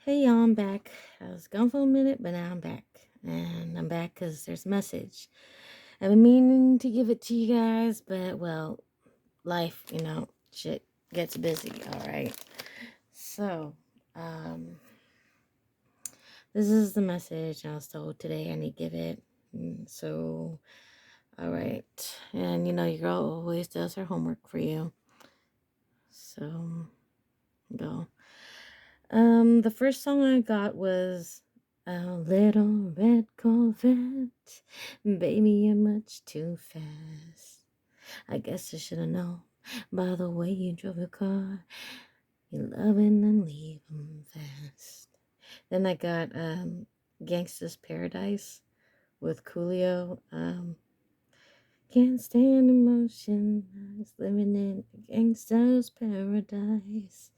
Hey y'all, I'm back. I was gone for a minute, but now I'm back. And I'm back because there's a message. I've been meaning to give it to you guys, but well, life, shit gets busy, alright? So, um, this is the message I was told today I need to give it. So, alright. And your girl always does her homework for you. So, go. The first song I got was A Little Red Corvette. Baby, you're much too fast. I guess I should have known by the way you drove your car. You loving and leaving fast. Then I got Gangsta's Paradise with Coolio. Can't stand emotion. I was living in a gangsta's paradise.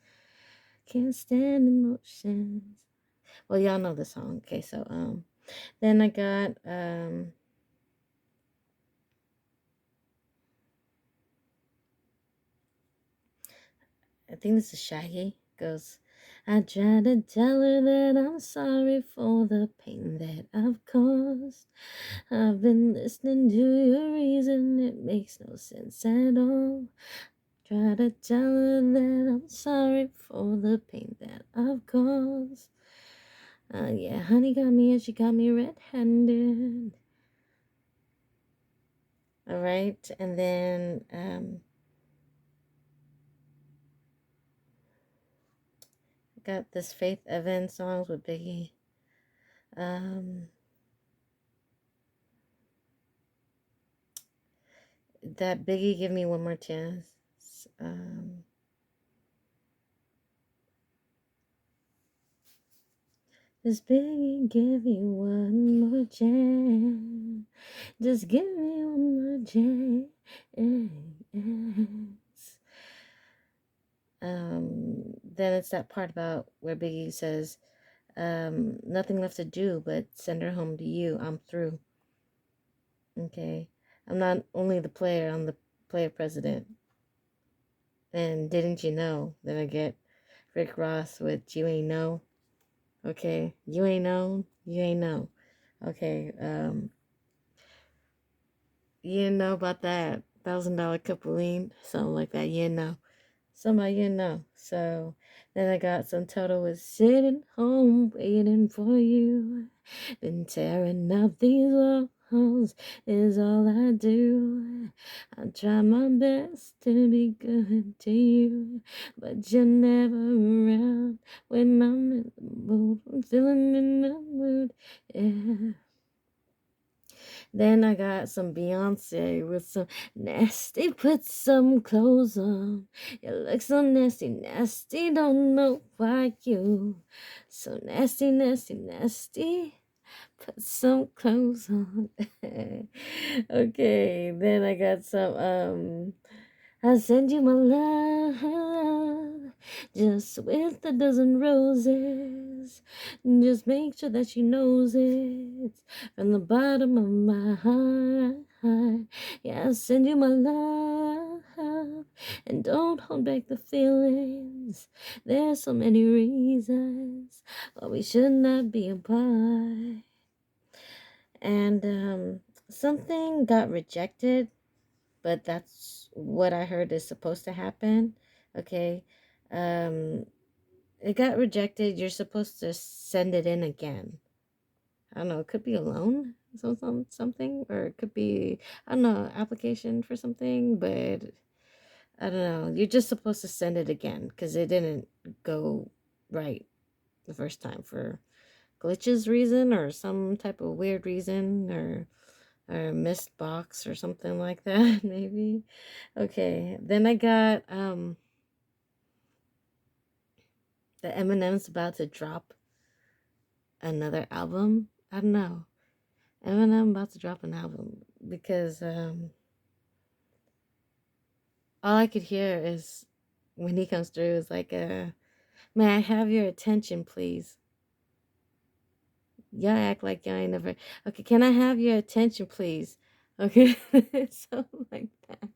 Can't stand emotions. Well, y'all know the song. Okay, so then I got I think this is Shaggy. Goes, I try to tell her that I'm sorry for the pain that I've caused. I've been listening to your reason, it makes no sense at all. Try to tell her that I'm sorry for the pain that I've caused. Yeah, honey got me and she got me red-handed. All right, and then got this Faith Evans songs with Biggie. That Biggie Give Me One More Chance. Just Biggie give you one more chance. Just give me one more chance. Then it's that part about where Biggie says, nothing left to do but send her home to you. I'm through. Okay. I'm not only the player, I'm the player president. And didn't you know? Then I get Rick Ross with You Ain't Know. Okay. You ain't know. You ain't know. Okay. You didn't know about that $1,000 Capuline, something like that. You didn't know. Somebody you didn't know. So then I got some Toto with sitting home waiting for you. Been tearing up these walls is all I do. I try my best to be good to you, but you're never around when I'm in the mood. I'm feeling in the mood, yeah. Then I got some Beyonce with some nasty, put some clothes on. You look so nasty, nasty, don't know why you. So nasty, nasty, nasty. Put some clothes on. Okay, then I got some I send you my love, just with a dozen roses. Just make sure that she knows it from the bottom of my heart. Yeah, I send you my love, and don't hold back the feelings. There's so many reasons why we should not be apart. And something got rejected, but that's what I heard is supposed to happen. Okay. Um, it got rejected. You're supposed to send it in again. I don't know. It could be a loan, something, or it could be, I don't know, application for something, but I don't know. You're just supposed to send it again because it didn't go right the first time for glitches reason or some type of weird reason or missed box or something like that, maybe. Okay, then I got the Eminem's about to drop another album. I don't know. Eminem about to drop an album because all I could hear is when he comes through is like may I have your attention, please? Y'all act like y'all ain't never. Okay, can I have your attention, please? Okay, something like that.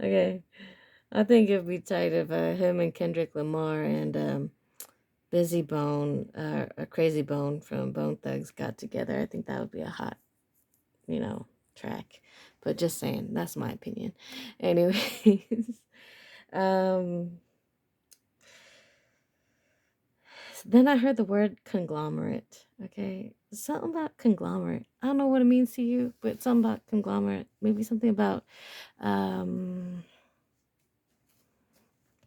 Okay, I think it'd be tight if him and Kendrick Lamar and Busy Bone, a Crazy Bone from Bone Thugs got together. I think that would be a hot, track. But just saying, that's my opinion. Anyways, um, then I heard the word conglomerate. Okay, something about conglomerate. I don't know what it means to you, but something about conglomerate. Maybe something about um,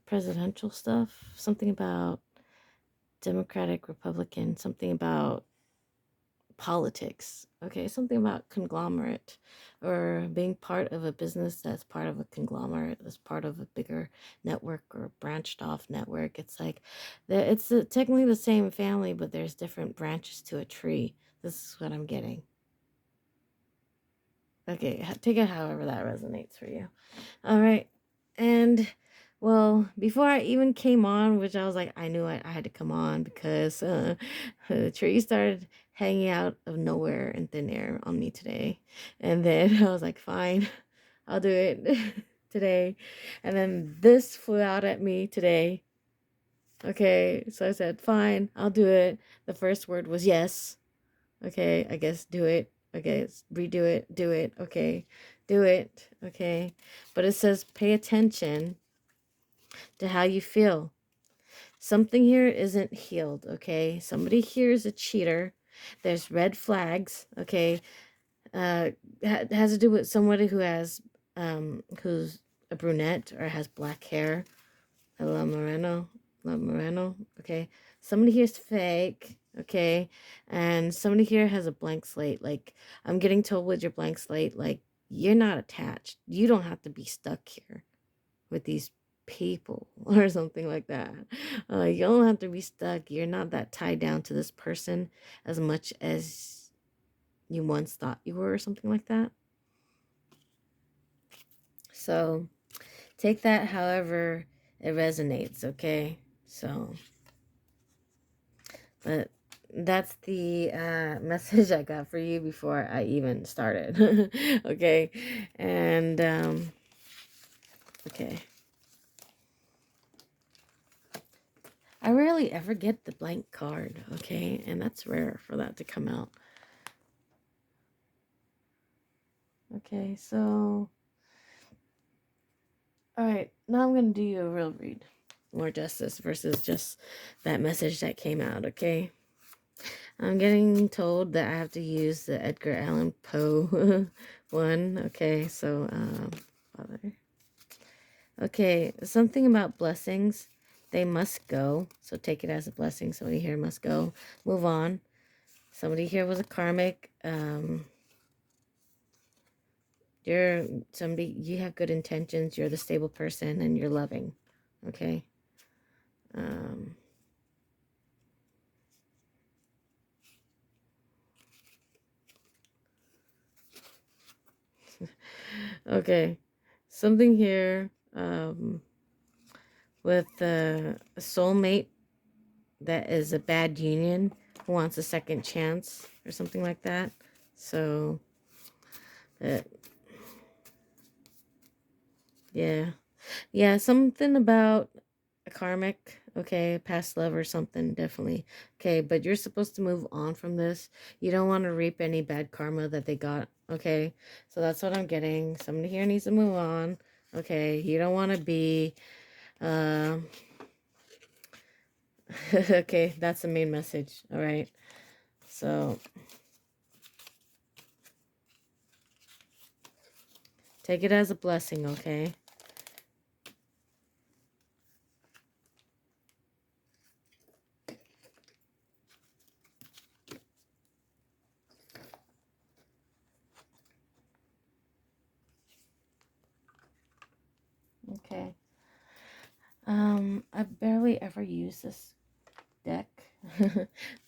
presidential stuff. Something about Democratic, Republican. Something about politics. Okay, something about conglomerate or being part of a business that's part of a conglomerate, that's part of a bigger network or branched off network. It's like it's technically the same family, but there's different branches to a tree. This is what I'm getting. Okay, take it however that resonates for you. All right. And well, before I even came on, which I was like, I knew I had to come on because the tree started hanging out of nowhere in thin air on me today. And then I was like, fine, I'll do it today. And then this flew out at me today. Okay, so I said, fine, I'll do it. The first word was yes. Okay, I guess do it. Okay, redo it, do it. Okay, do it. Okay, but it says pay attention to how you feel. Something here isn't healed. Okay, somebody here is a cheater. There's red flags. Okay, has to do with somebody who's a brunette or has black hair. La Moreno. Okay, somebody here's fake. Okay, and somebody here has a blank slate. Like, I'm getting told with your blank slate, like, you're not attached. You don't have to be stuck here with these people or something like that. You don't have to be stuck. You're not that tied down to this person as much as you once thought you were, or something like that. So take that however it resonates. Okay, so but that's the message I got for you before I even started. Okay, and okay, I rarely ever get the blank card. Okay, and that's rare for that to come out. Okay, so all right, now I'm gonna do you a real read, more justice versus just that message that came out. Okay, I'm getting told that I have to use the Edgar Allan Poe one. Okay, so Father. Okay, something about blessings. They must go. So take it as a blessing. Somebody here must go. Move on. Somebody here was a karmic. You have good intentions. You're the stable person and you're loving. Okay. Okay. Something here with a soulmate that is a bad union who wants a second chance or something like that. So, yeah. Yeah, something about a karmic, okay, past love or something, definitely. Okay, but you're supposed to move on from this. You don't want to reap any bad karma that they got, okay? So that's what I'm getting. Somebody here needs to move on, okay? You don't want to be, okay, that's the main message, all right? So, take it as a blessing, okay? Okay. I barely ever use this deck.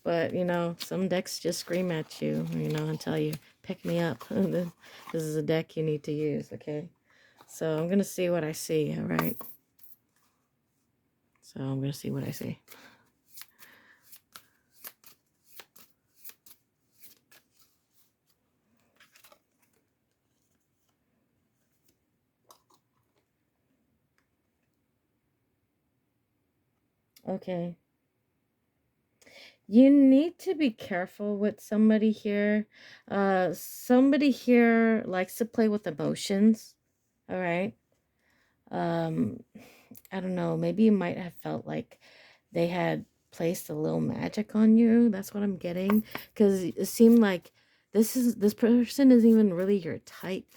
But, some decks just scream at you, and tell you, pick me up. This is a deck you need to use, okay? So I'm going to see what I see, all right? So I'm going to see what I see. Okay. You need to be careful with somebody here. Somebody here likes to play with emotions. All right. Um, I don't know. Maybe you might have felt like they had placed a little magic on you. That's what I'm getting. Because it seemed like this person isn't even really your type.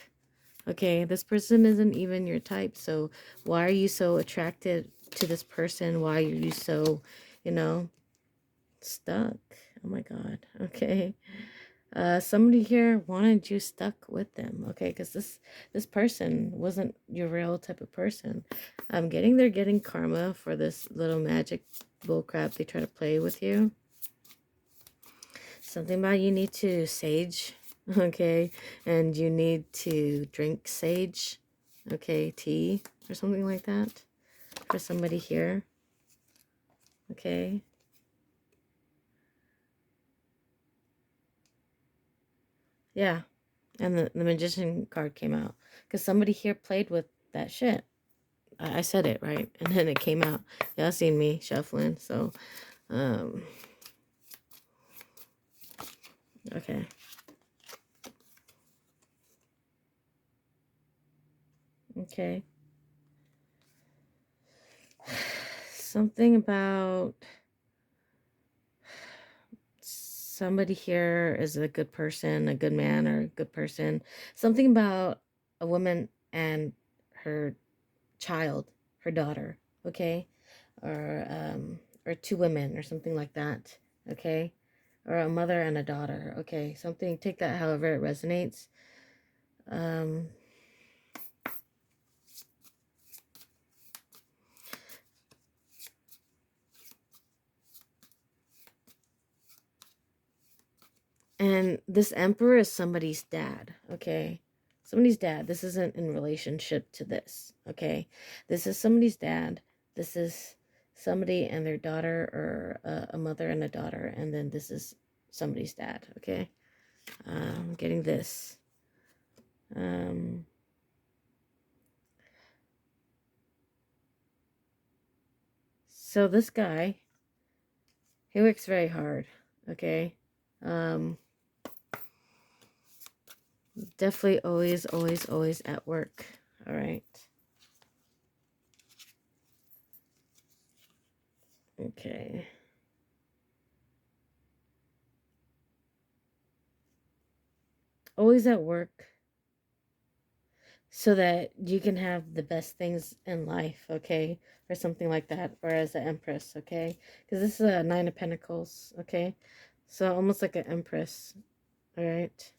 Okay, this person isn't even your type. So why are you so attracted to this person? Why are you so, you know, stuck? Oh my God. Okay. Somebody here wanted you stuck with them. Okay, because this person wasn't your real type of person. I'm getting they're getting karma for this little magic bullcrap they try to play with you. Something about you need to sage, okay, and you need to drink sage, okay, tea or something like that for somebody here, okay. Yeah, and the magician card came out because somebody here played with that shit. I said it right, and then it came out. Y'all seen me shuffling, so um, okay. Okay. Something about somebody here is a good person, a good man, or a good person. Something about a woman and her child, her daughter, okay, or two women, or something like that, okay, or a mother and a daughter, okay. Something. Take that however it resonates. Um, And this emperor is somebody's dad, okay? Somebody's dad. This isn't in relationship to this, okay? This is somebody's dad. This is somebody and their daughter, or a mother and a daughter. And then this is somebody's dad, okay? I'm getting this. Um, so this guy, he works very hard, okay? Um, definitely always, always, always at work, all right? Okay. Always at work so that you can have the best things in life, okay? Or something like that, or as an empress, okay? Because this is a Nine of Pentacles, okay? So almost like an empress, all right?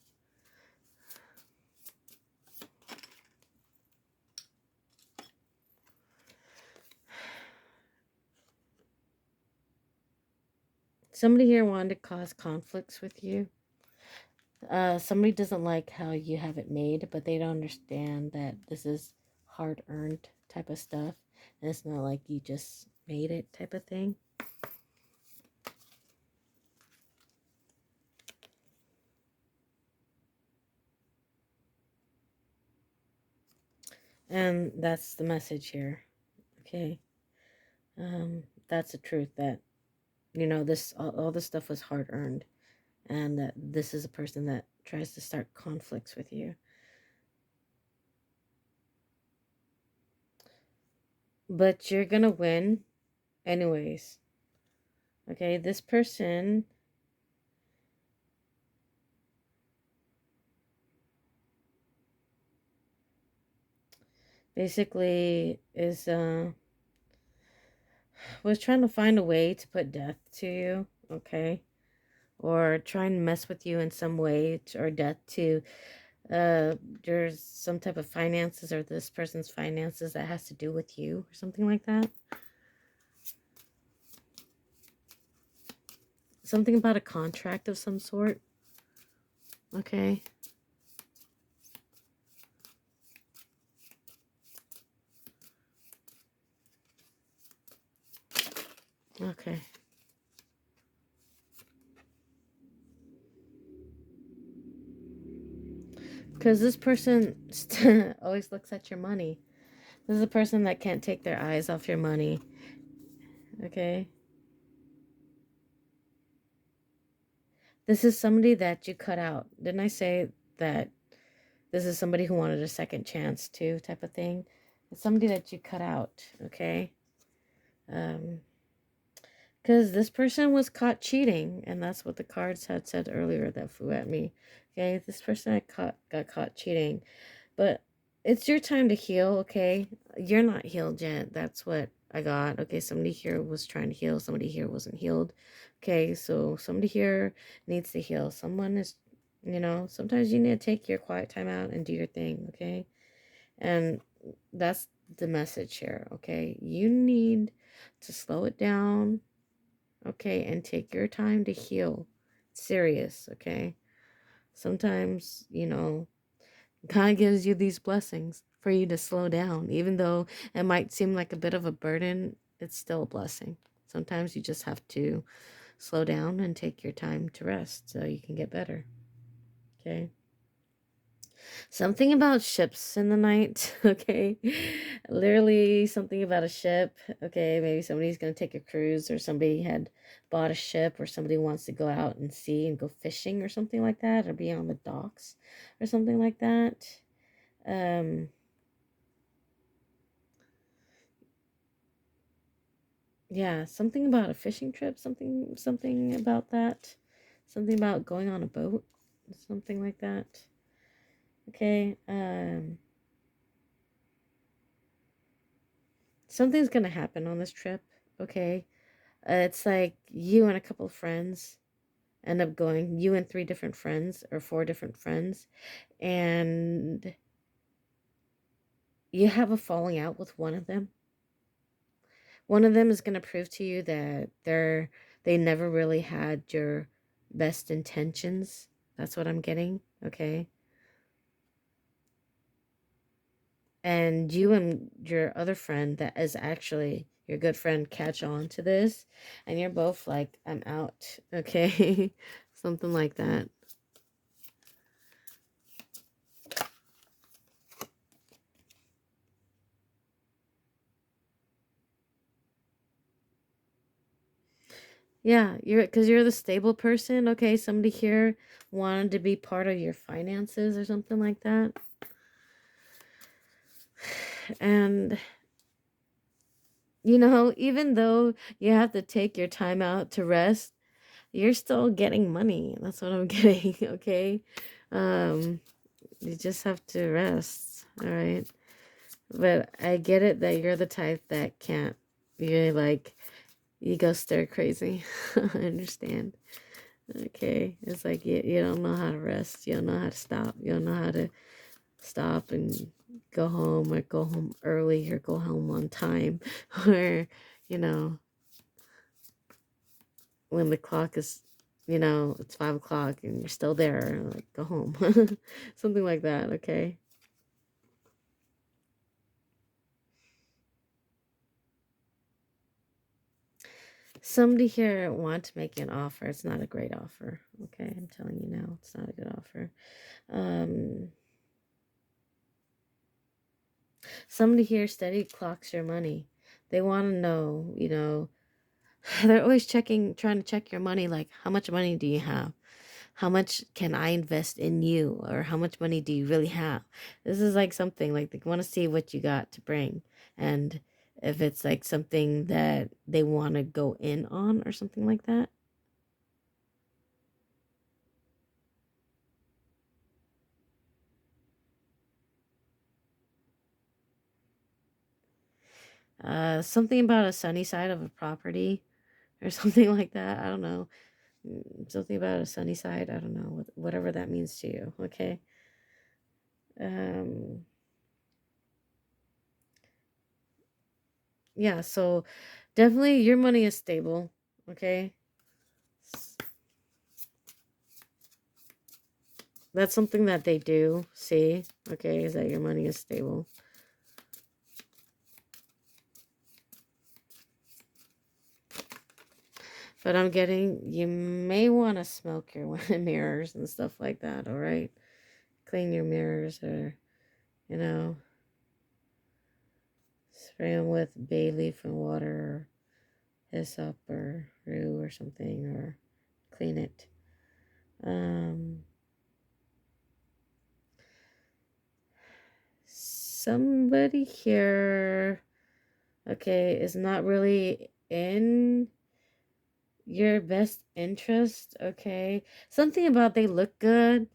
Somebody here wanted to cause conflicts with you. Somebody doesn't like how you have it made, but they don't understand that this is hard-earned type of stuff. And it's not like you just made it type of thing. And that's the message here, okay? That's the truth, that, you know, this all this stuff was hard earned, and that this is a person that tries to start conflicts with you. But you're gonna win anyways, okay? This person basically is was trying to find a way to put death to you, okay? Or try and mess with you in some way, or death to there's some type of finances, or this person's finances, that has to do with you or something like that. Something about a contract of some sort, okay? Okay. Because this person always looks at your money. This is a person that can't take their eyes off your money. Okay. This is somebody that you cut out. Didn't I say that this is somebody who wanted a second chance too, type of thing? It's somebody that you cut out, okay? Because this person was caught cheating, and that's what the cards had said earlier that flew at me. Okay, this person got caught cheating, but it's your time to heal. Okay, you're not healed yet. That's what I got. Okay, somebody here was trying to heal. Somebody here wasn't healed. Okay, so somebody here needs to heal. Someone is, sometimes you need to take your quiet time out and do your thing. Okay, and that's the message here. Okay, you need to slow it down, okay, and take your time to heal. Serious, okay? Sometimes, God gives you these blessings for you to slow down. Even though it might seem like a bit of a burden, it's still a blessing. Sometimes you just have to slow down and take your time to rest so you can get better, okay? Something about ships in the night, okay? Literally something about a ship, okay? Maybe somebody's going to take a cruise, or somebody had bought a ship, or somebody wants to go out and see and go fishing or something like that, or be on the docks or something like that. Yeah, something about a fishing trip, something about that. Something about going on a boat, something like that. Okay, something's gonna happen on this trip, okay? It's like you and a couple of friends end up going, you and three different friends or four different friends, and you have a falling out with one of them. One of them is going to prove to you that they never really had your best intentions. That's what I'm getting, okay? And you and your other friend that is actually your good friend catch on to this, and you're both like, I'm out, okay? Something like that. Yeah, because you're the stable person, okay? Somebody here wanted to be part of your finances or something like that. And even though you have to take your time out to rest, you're still getting money. That's what I'm getting, okay? Um, you just have to rest, all right? But I get it that you're the type that can't. You're like, you go stir crazy. I understand. Okay, it's like you don't know how to rest. You don't know how to stop. You don't know how to stop and go home, or go home early, or go home on time, or you know when the clock is, it's 5 o'clock and you're still there, like, go home. Something like that, okay? Somebody here want to make you an offer. It's not a great offer, okay? I'm telling you now, it's not a good offer. Somebody here steady clocks your money. They want to know, they're always trying to check your money, like, how much money do you have? How much can I invest in you? Or how much money do you really have? This is like something like they want to see what you got to bring. And if it's like something that they want to go in on or something like that. Something about a sunny side of a property or something like that. I don't know. Something about a sunny side. I don't know. Whatever that means to you. Okay. Um, yeah, so definitely your money is stable. Okay. That's something that they do see, okay, is that your money is stable. But I'm getting, you may want to smoke your mirrors and stuff like that, all right? Clean your mirrors, or, you know, spray them with bay leaf and water, or hyssop or rue or something, or clean it. Um, somebody here, okay, is not really in your best interest, okay? Something about they look good,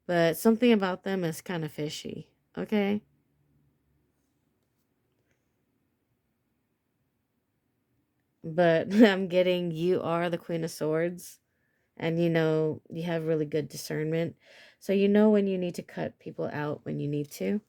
but something about them is kind of fishy, okay? But I'm getting you are the Queen of Swords, and you have really good discernment. So you know when you need to cut people out when you need to.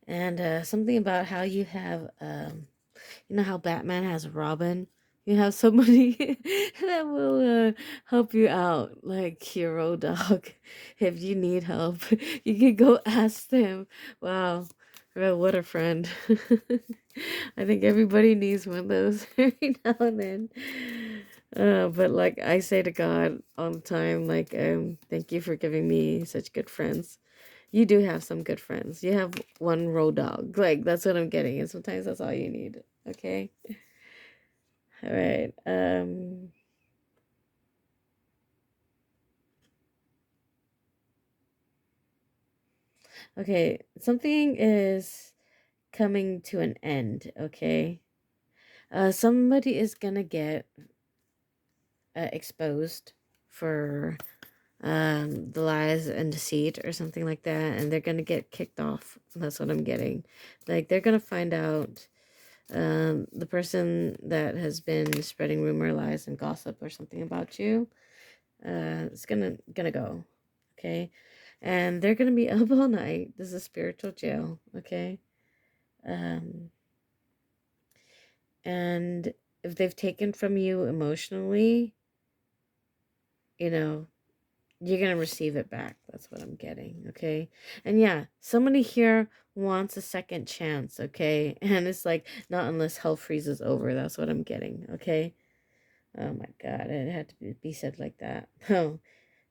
And something about how you have, how Batman has Robin? You have somebody that will help you out, like your road dog. If you need help, you can go ask them. Wow, well, what a friend. I think everybody needs one of those every now and then. But like I say to God all the time, like, thank you for giving me such good friends. You do have some good friends. You have one road dog. Like, that's what I'm getting. And sometimes that's all you need. Okay? All right. Okay. Something is coming to an end. Okay? Somebody is gonna get exposed for the lies and deceit or something like that, and they're gonna get kicked off. That's what I'm getting. Like, they're gonna find out the person that has been spreading rumor, lies, and gossip or something about you, it's gonna go, okay, and they're gonna be up all night. This is a spiritual jail, okay, um, and if they've taken from you emotionally, you know, you're gonna receive it back. That's what I'm getting, okay? And yeah, somebody here wants a second chance, okay? And it's like, not unless hell freezes over. That's what I'm getting, okay? Oh my God, it had to be said like that. No,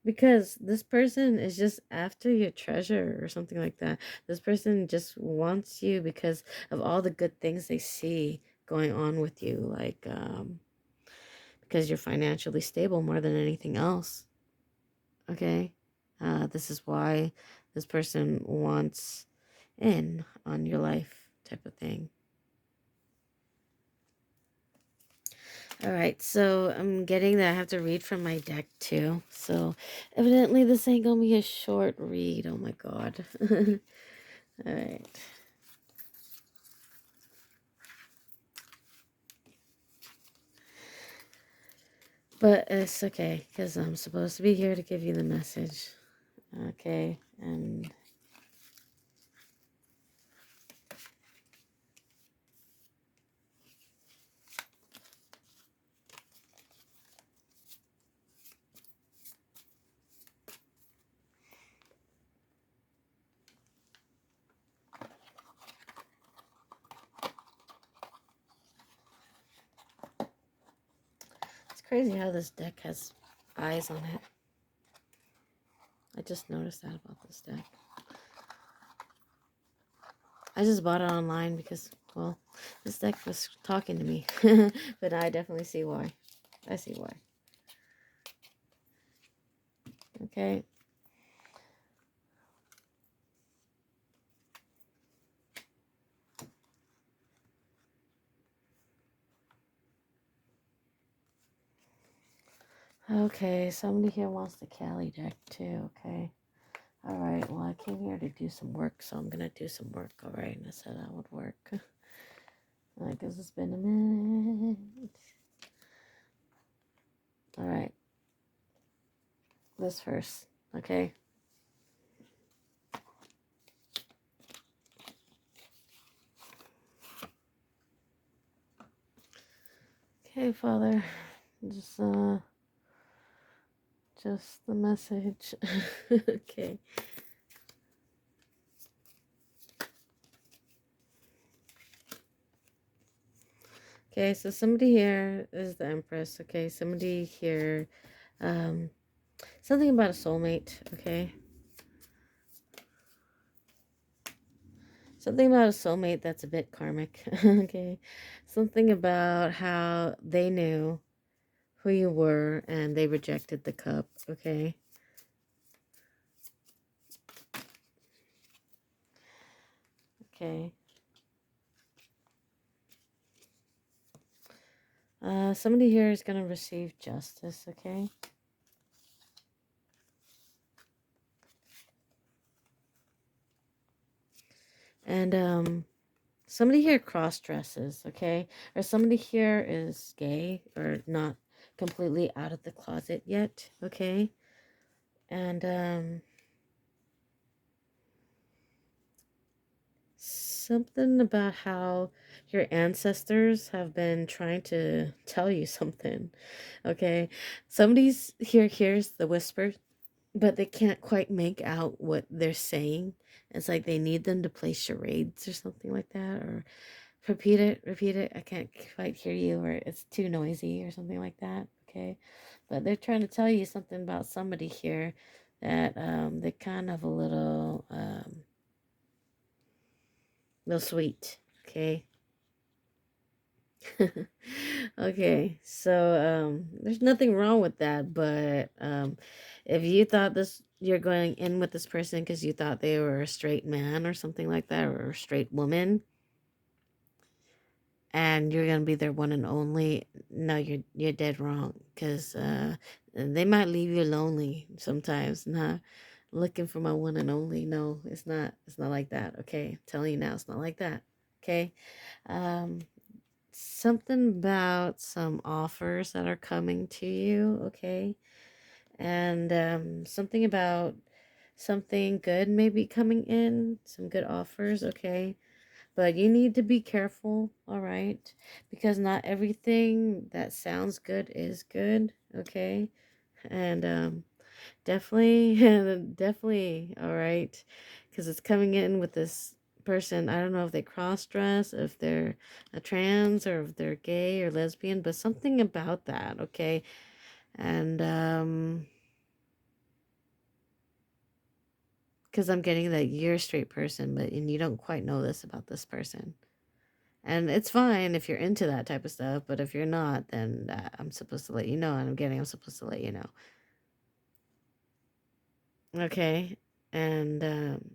because this person is just after your treasure or something like that. This person just wants you because of all the good things they see going on with you, like because you're financially stable more than anything else. Okay, this is why this person wants in on your life, type of thing. All right, so I'm getting that I have to read from my deck too. So evidently this ain't gonna be a short read. Oh my God. All right. But it's okay because I'm supposed to be here to give you the message. Okay, and it's crazy how this deck has eyes on it. I just noticed that about this deck. I just bought it online because, well, this deck was talking to me. But I definitely see why. I see why. Okay. Okay, somebody here wants the Cali deck too, okay. Alright, well, I came here to do some work, so I'm gonna do some work, alright? And I said I would work. Because it's been a minute. Alright. This first, okay? Okay, Father. Just the message. Okay. Okay, so somebody here is the Empress, okay? Somebody here, something about a soulmate, okay? Something about a soulmate that's a bit karmic. Okay. Something about how they knew who you were and they rejected the cup. Okay. Okay. Somebody here is going to receive justice. Okay. And somebody here cross dresses. Okay. Or somebody here is gay or not completely out of the closet yet. Okay. And something about how your ancestors have been trying to tell you something. Okay. Somebody's here hears the whisper, but they can't quite make out what they're saying. It's like they need them to play charades or something like that, or repeat it. I can't quite hear you, or it's too noisy or something like that. Okay. But they're trying to tell you something about somebody here that they kind of a little sweet. Okay. Okay, so there's nothing wrong with that, but if you thought this you're going in with this person because you thought they were a straight man or something like that, or a straight woman, and you're gonna be their one and only, no, you're dead wrong, because they might leave you lonely sometimes. Not looking for my one and only. No, it's not like that. Okay, I'm telling you now, it's not like that. Okay. um Something about some offers that are coming to you, okay? And something about something good maybe coming in, some good offers, okay? But you need to be careful, all right? Because not everything that sounds good is good, okay? And definitely, definitely, all right? Because it's coming in with this person. I don't know if they cross dress, if they're a trans, or if they're gay or lesbian, but something about that, okay? And because I'm getting that you're a straight person, but and you don't quite know this about this person. And it's fine if you're into that type of stuff, but if you're not, then I'm supposed to let you know, and I'm supposed to let you know. Okay? And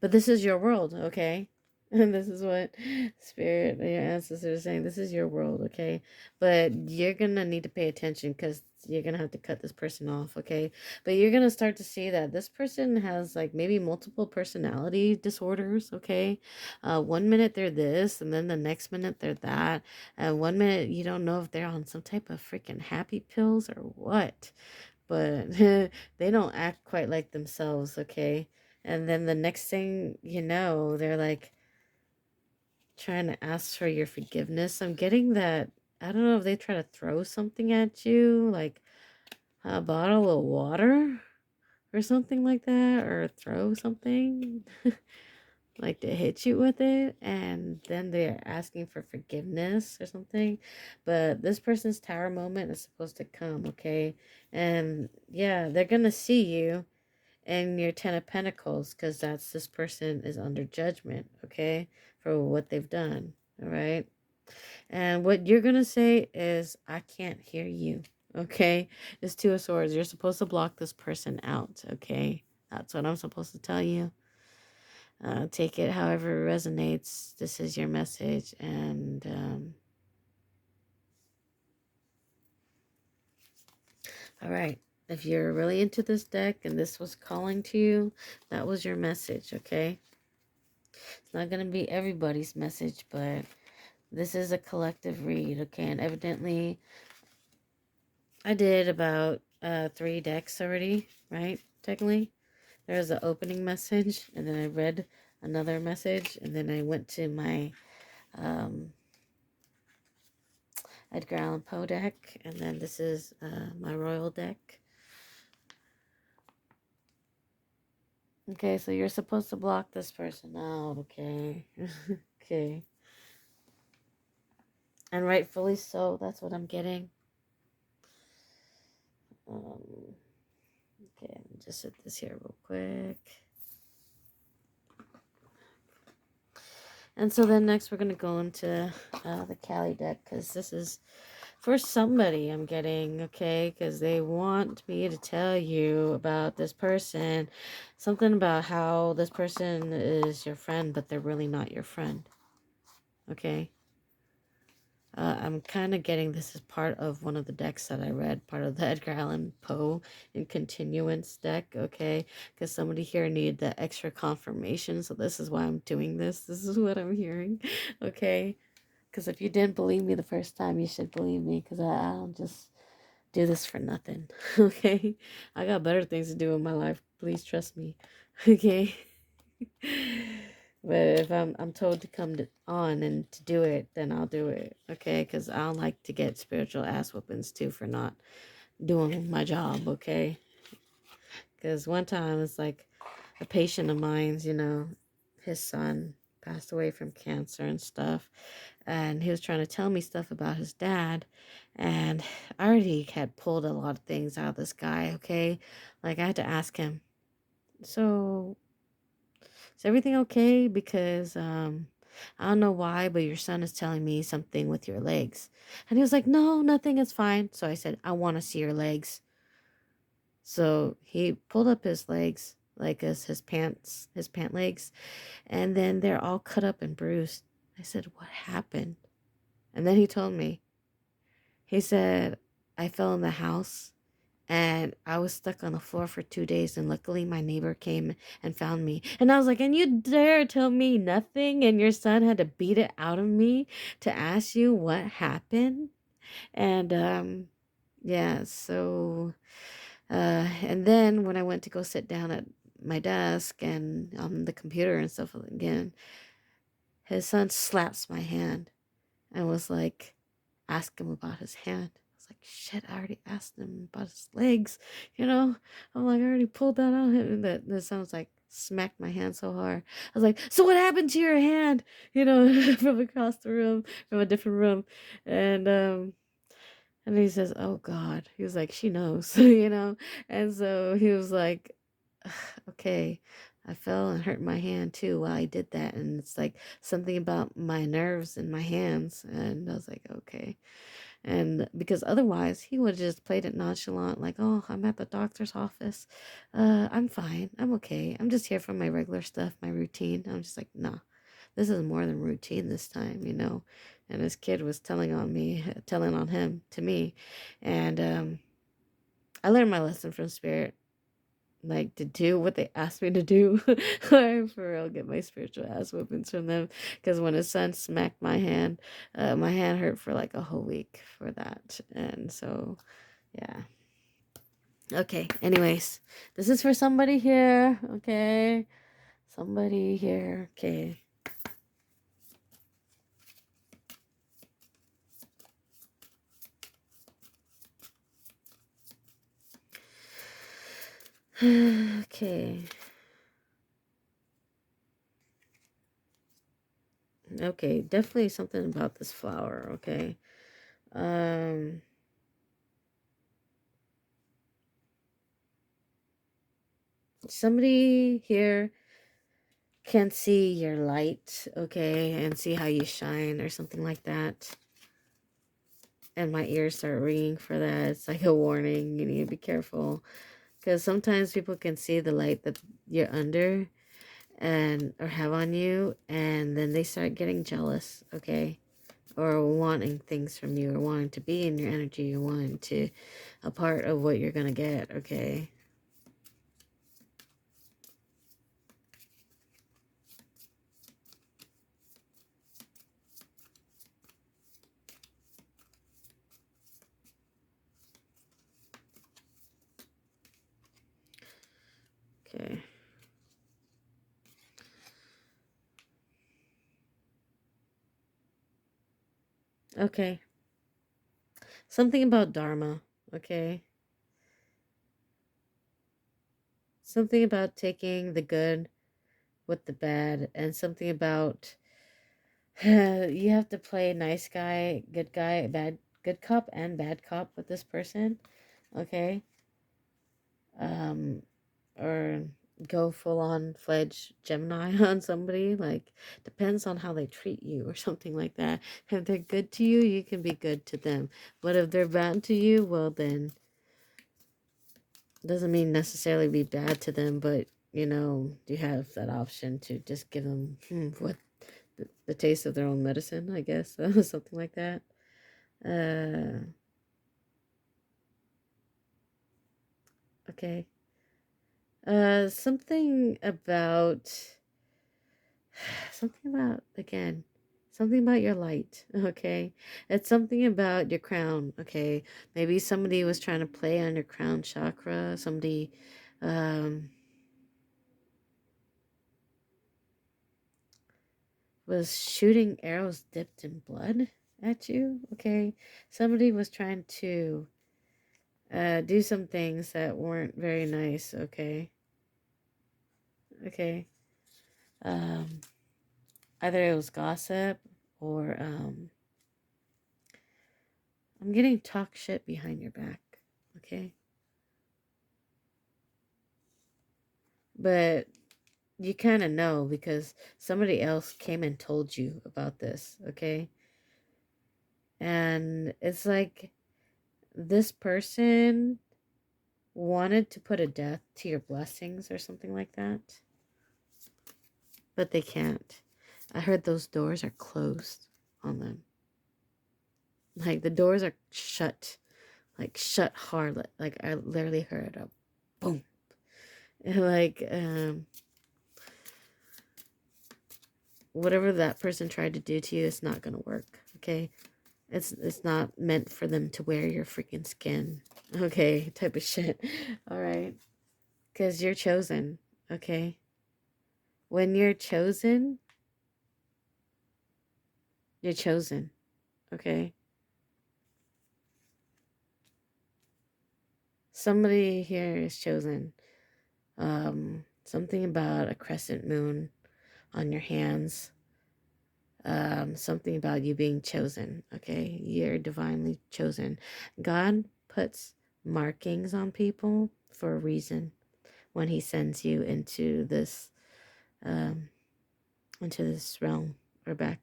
but this is your world, okay? And this is what spirit, your ancestors are saying. This is your world, okay? But you're gonna need to pay attention, because you're gonna have to cut this person off, okay? But you're gonna start to see that this person has like maybe multiple personality disorders, okay? 1 minute they're this, and then the next minute they're that. And 1 minute you don't know if they're on some type of freaking happy pills or what, but they don't act quite like themselves, okay? And then the next thing you know, they're like trying to ask for your forgiveness. I'm getting that. I don't know if they try to throw something at you, like a bottle of water or something like that, or throw something like to hit you with it, and then they're asking for forgiveness or something. But this person's tower moment is supposed to come, okay? And yeah, they're gonna see you and your 10 of Pentacles, because this person is under judgment, okay, for what they've done, all right? And what you're gonna say is, I can't hear you, okay? It's 2 of Swords. You're supposed to block this person out, okay? That's what I'm supposed to tell you. Take it however it resonates. This is your message. And all right, if you're really into this deck and this was calling to you, that was your message, okay? It's not going to be everybody's message, but this is a collective read, okay? And evidently, I did about 3 decks already, right? Technically, there's an opening message, and then I read another message, and then I went to my um, Edgar Allan Poe deck, and then this is my Royal deck. Okay, so you're supposed to block this person out, okay? Okay. And rightfully so, that's what I'm getting. Okay, let me just set this here real quick. And so then next we're going to go into the Cali deck, because this is for somebody I'm getting, okay? Because they want me to tell you about this person. Something about how this person is your friend, but they're really not your friend, okay? I'm kind of getting this as part of one of the decks that I read, part of the Edgar Allan Poe in Continuance deck, okay? Because somebody here needed the extra confirmation, so this is why I'm doing this. This is what I'm hearing, okay? Because if you didn't believe me the first time, you should believe me, because I don't just do this for nothing, okay? I got better things to do in my life. Please trust me, okay? But if I'm told to come on and to do it, then I'll do it, okay? Because I don't like to get spiritual ass whoopings too for not doing my job, okay? Because one time it's like a patient of mine's, his son passed away from cancer and stuff, and he was trying to tell me stuff about his dad, and I already had pulled a lot of things out of this guy, okay? Like I had to ask him, so is everything okay? Because I don't know why, but your son is telling me something with your legs. And he was like, no, nothing, it's fine. So I said, I want to see your legs. So he pulled up his legs, like his pant legs, and then they're all cut up and bruised. I said, what happened? And then he told me. He said, I fell in the house and I was stuck on the floor for 2 days, and luckily my neighbor came and found me. And I was like, and you dare tell me nothing, and your son had to beat it out of me to ask you what happened? And yeah, so and then when I went to go sit down at my desk and on the computer and stuff again, his son slaps my hand and was like, ask him about his hand. I was like, shit, I already asked him about his legs, you know? I'm like, I already pulled that out. And that sounds like smacked my hand so hard. I was like, so what happened to your hand? From across the room, from a different room. And he says, oh God. He was like, she knows, And so he was like, okay. I fell and hurt my hand too while I did that. And it's like something about my nerves in my hands. And I was like, okay. And because otherwise he would have just played it nonchalant, like, oh, I'm at the doctor's office. I'm fine. I'm okay. I'm just here for my regular stuff, my routine. I'm just like, nah, this is more than routine this time. And his kid was telling on him to me. And I learned my lesson from spirit, like to do what they asked me to do. Or for real, get my spiritual ass whippings from them. Because when his son smacked my hand hurt for like a whole week for that. And so, yeah. Okay, anyways, this is for somebody here, okay? Somebody here, okay. Okay. Okay, definitely something about this flower, okay? Um, somebody here can see your light, okay, and see how you shine or something like that. And my ears start ringing for that. It's like a warning. You need to be careful. Because sometimes people can see the light that you're under and or have on you, and then they start getting jealous, okay? Or wanting things from you, or wanting to be in your energy, or wanting to a part of what you're gonna get, okay? Okay. Okay. Something about Dharma, okay? Something about taking the good with the bad, and something about you have to play nice guy, bad, good cop and bad cop with this person, okay? Um, or go full on fledged Gemini on somebody. Like, depends on how they treat you or something like that. If they're good to you, you can be good to them. But if they're bad to you, well, then doesn't mean necessarily be bad to them, but you have that option to just give them what the taste of their own medicine, I guess, something like that. Uh, okay. Something about something about again, something about your light. Okay, it's something about your crown. Okay, maybe somebody was trying to play on your crown chakra. Somebody, um, was shooting arrows dipped in blood at you. Okay, somebody was trying to do some things that weren't very nice. Okay. Um, Either it was gossip or I'm getting talk shit behind your back. Okay, but you kind of know because somebody else came and told you about this. Okay, and it's like this person wanted to put a death to your blessings or something like that, but they can't. I heard those doors are closed on them. Like the doors are shut, like shut hard. Like I literally heard a boom. And like whatever that person tried to do to you, it's not gonna work. Okay, it's not meant for them to wear your freaking skin. Okay, type of shit. All right, because you're chosen. Okay, when you're chosen, you're chosen. Okay, somebody here is chosen. Something about a crescent moon on your hands. Something about you being chosen. Okay, you're divinely chosen. God puts markings on people for a reason when he sends you um into this realm or back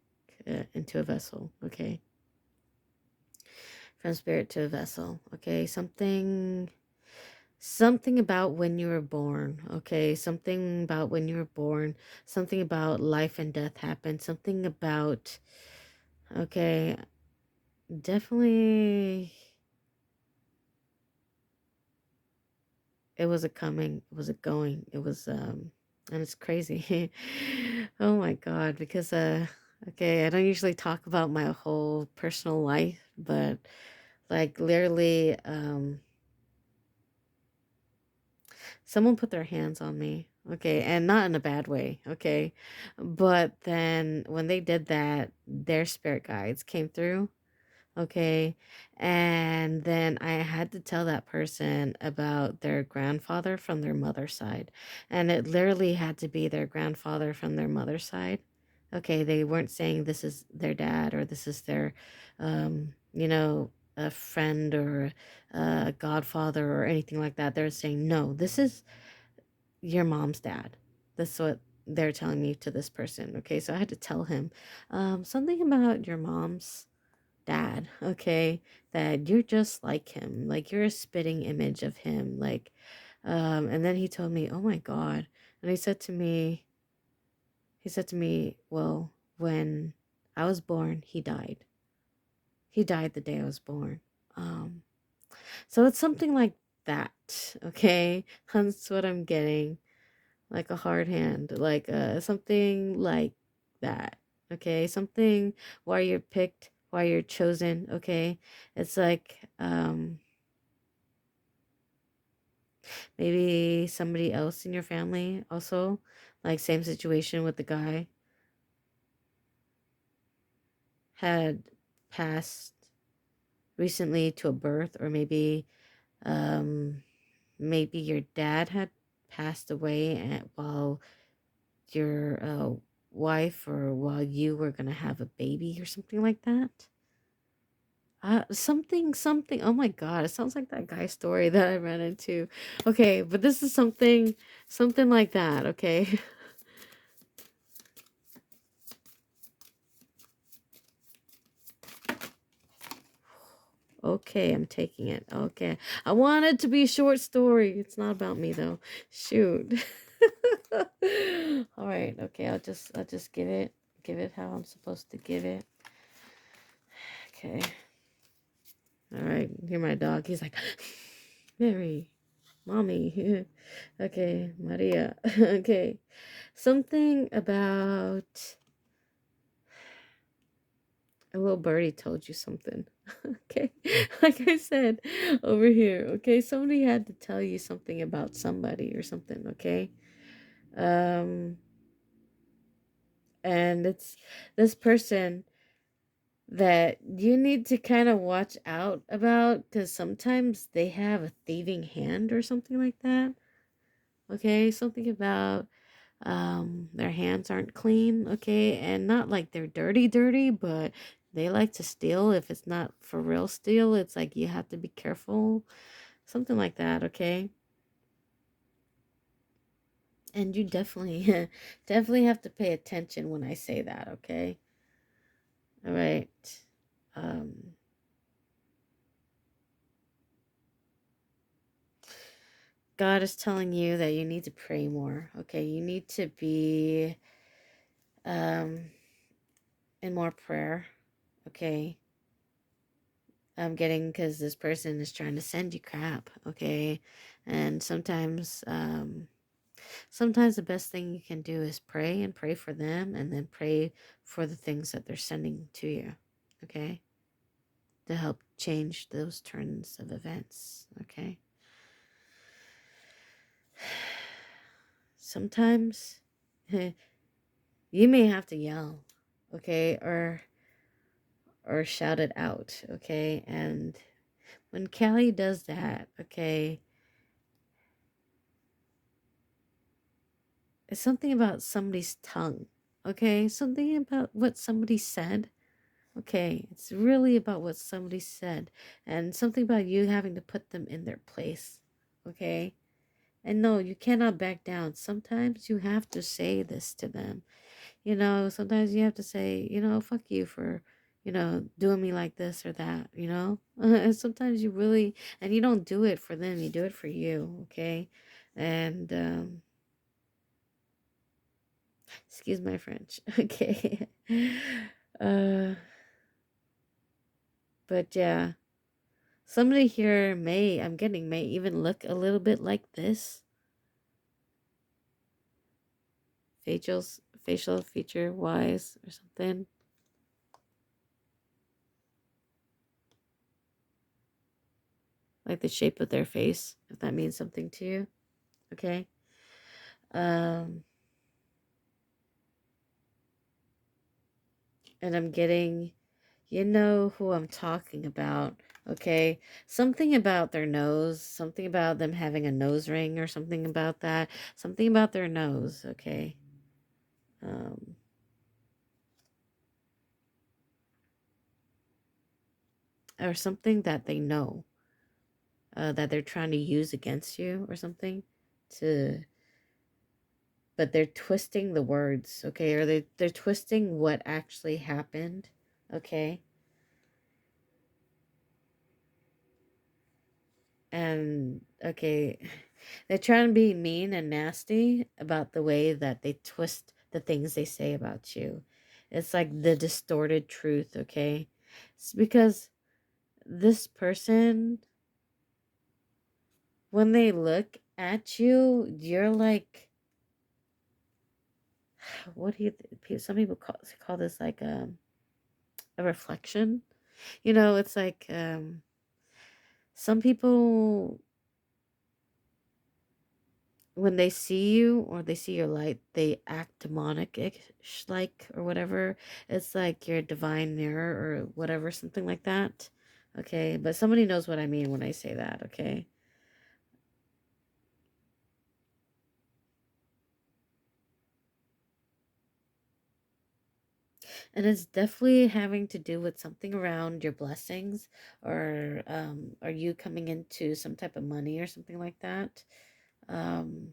into a vessel. Okay, from spirit to a vessel. Okay, something about when you were born. Okay, something about when you were born. Something about life and death happened. Something about, okay, definitely. It was a coming, it was a going, it was and it's crazy. Oh my god, because okay, I don't usually talk about my whole personal life, but like literally someone put their hands on me. Okay, and not in a bad way, okay? But then when they did that, their spirit guides came through. Okay. And then I had to tell that person about their grandfather from their mother's side. And it literally had to be their grandfather from their mother's side. Okay. They weren't saying this is their dad or this is their, a friend or a godfather or anything like that. They're saying, no, this is your mom's dad. That's what they're telling me to this person. Okay. So I had to tell him something about your mom's dad, okay, that you're just like him, like you're a spitting image of him, like and then he told me, oh my god, and he said to me, well, when I was born, he died the day I was born. um so it's something like that. Okay, that's what I'm getting, like a hard hand, like something like that. Okay, something why you're picked, why you're chosen. Okay, it's like maybe somebody else in your family also, like same situation with the guy, had passed recently to a birth, or um maybe your dad had passed away while your wife or while you were gonna have a baby or something like that. Something. Oh my God, it sounds like that guy story that I ran into. Okay, but this is something like that. Okay. Okay, I'm taking it. Okay. I want it to be a short story. It's not about me though. Shoot. All right. Okay, I'll just give it how I'm supposed to give it. Okay. All right. Hear my dog. He's like, Mary, mommy. Okay, Maria. Okay. Something about a little birdie told you something. Okay. Like I said over here. Okay. Somebody had to tell you something about somebody or something. Okay. Um, and it's this person that you need to kind of watch out about because sometimes they have a thieving hand or something like that. Okay. Something about their hands aren't clean. Okay. And not like they're dirty, but they like to steal. If it's not for real steal, it's like you have to be careful. Something like that. Okay. And you definitely definitely have to pay attention when I say that. Okay. All right. um God is telling you that you need to pray more. Okay. You need to be um in more prayer. Okay. I'm getting because this person is trying to send you crap. Okay. And sometimes the best thing you can do is pray and pray for them and then pray for the things that they're sending to you. Okay. To help change those turns of events. Okay. Sometimes you may have to yell. Okay. Or shout it out. Okay. And when Kelly does that, okay, it's something about somebody's tongue. Okay. Something about what somebody said. Okay. It's really about what somebody said. And something about you having to put them in their place. Okay. And no, you cannot back down. Sometimes you have to say this to them. Sometimes you have to say, fuck you for, doing me like this or that, And sometimes you really, and you don't do it for them, you do it for you, okay? And, excuse my French, okay? uh, but yeah, somebody here may even look a little bit like this. Facial feature wise or something. Like the shape of their face, if that means something to you. Okay. Um, and I'm getting, you know who I'm talking about. Okay. Something about their nose, something about them having a nose ring or something about that. Something about their nose. Okay. Um, or something that they know that they're trying to use against you or something to but they're twisting the words, okay, or they're twisting what actually happened, okay, and okay, they're trying to be mean and nasty about the way that they twist the things they say about you. It's like the distorted truth, okay? It's because this person, when they look at you, you're like, what do some people call this like a reflection. It's like some people, when they see you or they see your light, they act demonic like or whatever. It's like your divine mirror or whatever, something like that. Okay, but somebody knows what I mean when I say that. Okay. And it's definitely having to do with something around your blessings, or are you coming into some type of money or something like that. Um,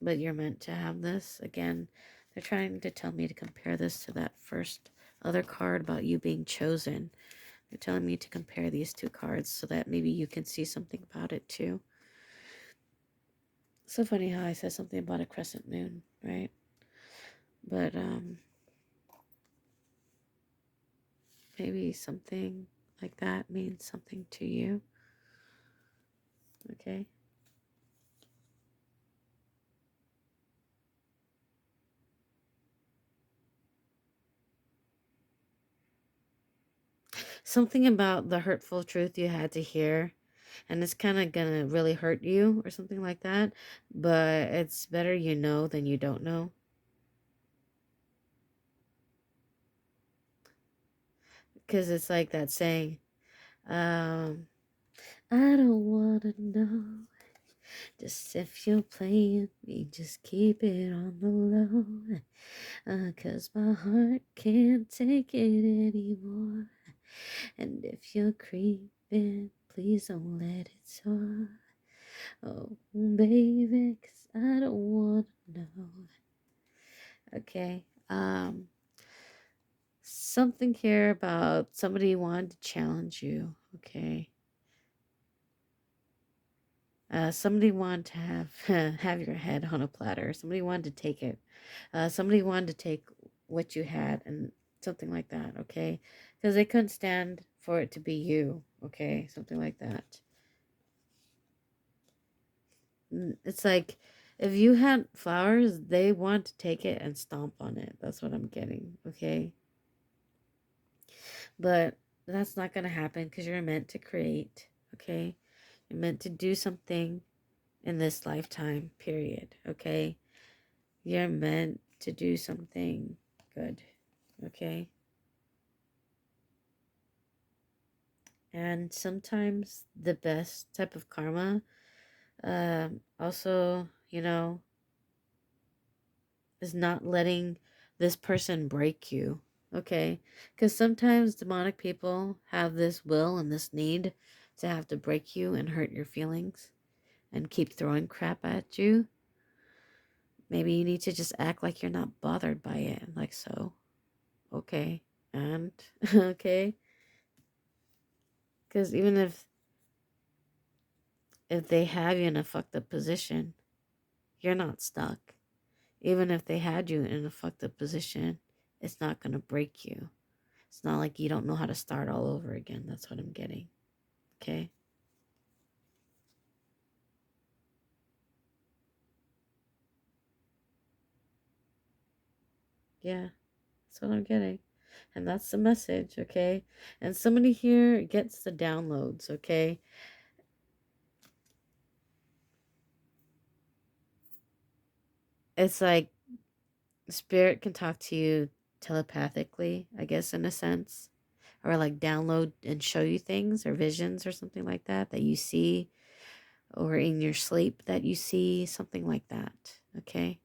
but you're meant to have this. Again, they're trying to tell me to compare this to that first other card about you being chosen. They're telling me to compare these two cards so that maybe you can see something about it too. So funny how I said something about a crescent moon, right? But maybe something like that means something to you. Okay. Something about the hurtful truth you had to hear, and it's kind of gonna really hurt you or something like that, but it's better you know than you don't know. Because it's like that saying, um, I don't wanna know. Just if you're playing me, just keep it on the low. 'Cause my heart can't take it anymore. And if you're creeping, please don't let it soar. Oh, baby, 'cause I don't wanna know. Okay. Something here about somebody wanted to challenge you. Okay. Somebody wanted to have have your head on a platter. Somebody wanted to take it. Somebody wanted to take what you had and something like that. Okay, because they couldn't stand for it to be you. Okay, something like that. It's like if you had flowers, they want to take it and stomp on it. That's what I'm getting. Okay, but that's not gonna happen because you're meant to create. Okay, you're meant to do something in this lifetime. Period. Okay. You're meant to do something good, okay? And sometimes the best type of karma, also, is not letting this person break you, okay? Because sometimes demonic people have this will and this need to have to break you and hurt your feelings and keep throwing crap at you. Maybe you need to just act like you're not bothered by it, like so. Okay. And, okay. Because even if they have you in a fucked up position, you're not stuck. Even if they had you in a fucked up position, it's not gonna break you. It's not like you don't know how to start all over again. That's what I'm getting. Okay? Yeah, that's what I'm getting. And that's the message, okay? And somebody here gets the downloads, okay? It's like spirit can talk to you telepathically, I guess, in a sense, or like download and show you things or visions or something like that that you see, or in your sleep that you see, something like that. Okay.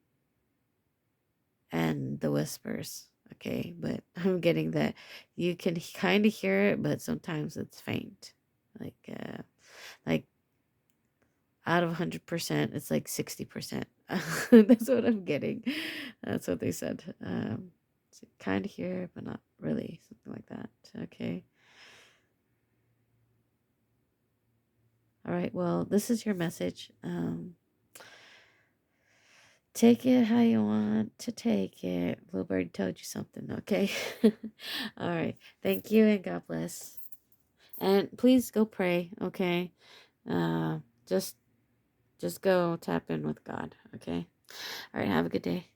And the whispers. Okay. But I'm getting that you can kind of hear it, but sometimes it's faint. Like out of 100%, it's like 60%. That's what I'm getting. That's what they said. So kind of hear, but not really, something like that. Okay. All right. Well, this is your message. Take it how you want to take it. Bluebird told you something, okay? All right. Thank you and God bless. And please go pray, okay? Uh, just just go tap in with God, okay? All right. Have a good day.